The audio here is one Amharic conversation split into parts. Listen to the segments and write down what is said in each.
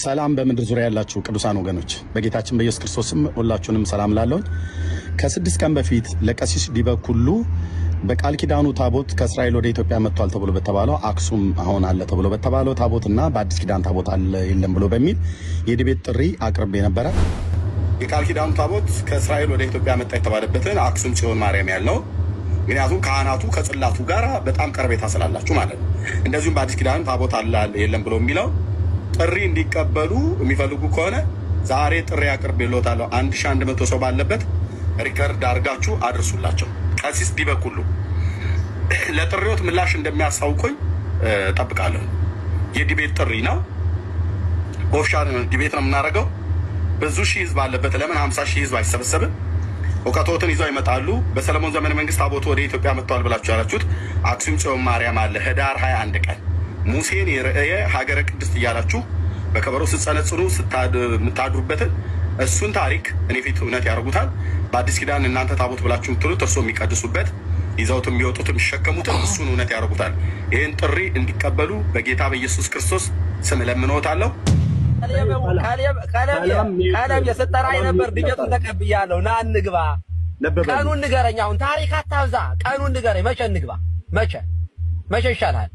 ሰላም በምድር ዙሪያ ያላችሁ ቅዱሳን ወገኖች በጌታችን በኢየሱስ ክርስቶስም ሁላችሁንም ሰላም ላለው ከ6 ቀን በፊት ለቀሲስ ዲበኩሉ በቃል ኪዳኑ ታቦት ከእስራኤል ወደ ኢትዮጵያ መጥቷል ተብሎ በተባለው አክሱም አሁን አለ ተብሎ በተባለው ታቦትና በአዲስ ኪዳን ታቦት አለ የለም ብሎ በሚል የዲቤት ጥሪ አቅርቤ ነበር። የቃል ኪዳኑ ታቦት ከእስራኤል ወደ ኢትዮጵያ መጣ የተባለበትን አክሱም ጽዮን ማርያም ያለው ምክንያቱም ካህናቱ ከጽላቱ ጋር በጣም ቀርቤታ ስላላችሁ ማለት ነው። እንደዚሁም በአዲስ ኪዳን ታቦት አለ የለም ብሎ የሚለው ጥሪ እንዲቀበሉ የሚፈልጉ ከሆነ ዛሬ ጥሪ አቅርቤልዎታለሁ። 1100 ሰው ባለበት ሪከርድ አድርጋችሁ አድርሱላቸው። ቀሲስ ዲበኩሉ ለጥሪዎት ምላሽ እንደሚያሳውቁኝ ጠብቃለሁ። የዲቤት ጥሪ ነው፣ ኦፊሻል ዲቤት ነው የምናደርገው። ብዙ ሺህ ህዝብ አለበት። ለምን 50 ሺህ ህዝብ አይሰበሰብም? እውቀቶትን ይዘው ይመጣሉ። በሰለሞን ዘመነ መንግስት ታቦቱ ወደ ኢትዮጵያ መጥቷል ብላችሁ ያላችሁት አክሱም ጽዮን ማርያም አለ ህዳር 21 ቀን ሙሴን የርእየ ሀገረ ቅድስት እያላችሁ በከበሮ ስትጸነጽኑ የምታድሩበትን እሱን ታሪክ እኔ ፊት እውነት ያደርጉታል። በአዲስ ኪዳን እናንተ ታቦት ብላችሁ የምትሉት እርሶ የሚቀድሱበት ይዘውት የሚወጡት የሚሸከሙትን እሱን እውነት ያደርጉታል። ይህን ጥሪ እንዲቀበሉ በጌታ በኢየሱስ ክርስቶስ ስም እለምንዎታለሁ። ቀለም የሰጠራይ ነበር ድጀቱን ተቀብያለሁ። ና እንግባ። ቀኑን ንገረኝ። አሁን ታሪክ አታብዛ። ቀኑን ንገረኝ። መቼ እንግባ? መቼ ይሻላል?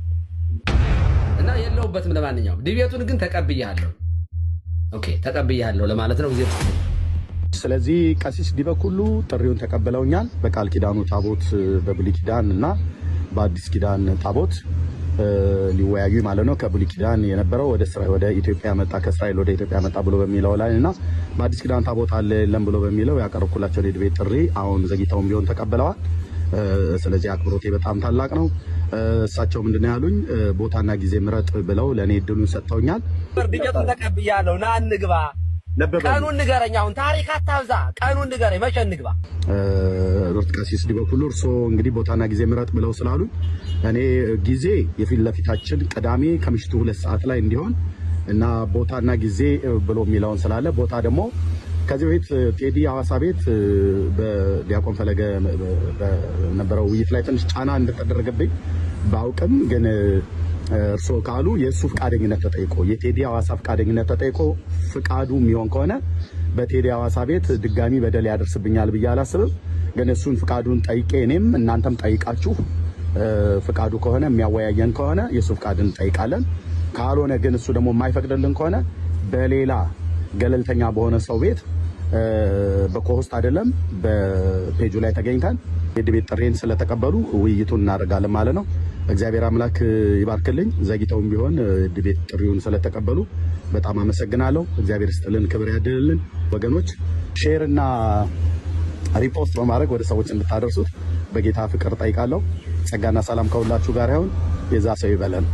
እና የለውበትም። ለማንኛውም ዲቤቱን ግን ተቀብያለሁ። ኦኬ ተቀብያለሁ ለማለት ነው ጊዜ። ስለዚህ ቀሲስ ዲበኩሉ ጥሪውን ተቀበለውኛል። በቃል ኪዳኑ ታቦት በብሉይ ኪዳን እና በአዲስ ኪዳን ታቦት ሊወያዩ ማለት ነው። ከብሉይ ኪዳን የነበረው ወደ ኢትዮጵያ መጣ፣ ከእስራኤል ወደ ኢትዮጵያ መጣ ብሎ በሚለው ላይ እና በአዲስ ኪዳን ታቦት አለ የለም ብሎ በሚለው ያቀረብኩላቸው የዲቤት ጥሪ አሁን ዘግይተውም ቢሆን ተቀበለዋል። ስለዚህ አክብሮቴ በጣም ታላቅ ነው። እሳቸው ምንድነው ያሉኝ? ቦታና ጊዜ ምረጥ ብለው ለኔ እድሉን ሰጥተውኛል። ድጀቱን ተቀብያለሁ። ና እንግባ። ቀኑን ንገረኝ። አሁን ታሪክ አታብዛ። ቀኑን ንገረኝ። መቼ እንግባ? ቀሲስ ዲበኩሉ እርሶ እንግዲህ ቦታና ጊዜ ምረጥ ብለው ስላሉኝ እኔ ጊዜ የፊት ለፊታችን ቅዳሜ ከምሽቱ 2 ሰዓት ላይ እንዲሆን እና ቦታና ጊዜ ብሎ የሚለውን ስላለ ቦታ ደግሞ ከዚህ በፊት ቴዲ ሐዋሳ ቤት በዲያቆን ፈለገ በነበረው ውይይት ላይ ትንሽ ጫና እንደተደረገብኝ ባውቅም ግን እርሶ ካሉ የእሱ ፍቃደኝነት ተጠይቆ የቴዲ ሐዋሳ ፍቃደኝነት ተጠይቆ ፍቃዱ የሚሆን ከሆነ በቴዲ ሐዋሳ ቤት ድጋሚ በደል ያደርስብኛል ብዬ አላስብም። ግን እሱን ፍቃዱን ጠይቄ እኔም እናንተም ጠይቃችሁ ፍቃዱ ከሆነ የሚያወያየን ከሆነ የእሱ ፍቃድን እንጠይቃለን። ካልሆነ ግን እሱ ደግሞ የማይፈቅድልን ከሆነ በሌላ ገለልተኛ በሆነ ሰው ቤት በኮሆስት አይደለም በፔጁ ላይ ተገኝተን የዲቤት ጥሪን ስለተቀበሉ ውይይቱን እናደርጋለን ማለት ነው። እግዚአብሔር አምላክ ይባርክልኝ። ዘግይተውም ቢሆን ዲቤት ጥሪውን ስለተቀበሉ በጣም አመሰግናለሁ። እግዚአብሔር ይስጥልን፣ ክብር ያድልልን። ወገኖች ሼር እና ሪፖስት በማድረግ ወደ ሰዎች እንድታደርሱት በጌታ ፍቅር ጠይቃለሁ። ጸጋና ሰላም ከሁላችሁ ጋር ይሁን። የዛ ሰው ይበለን።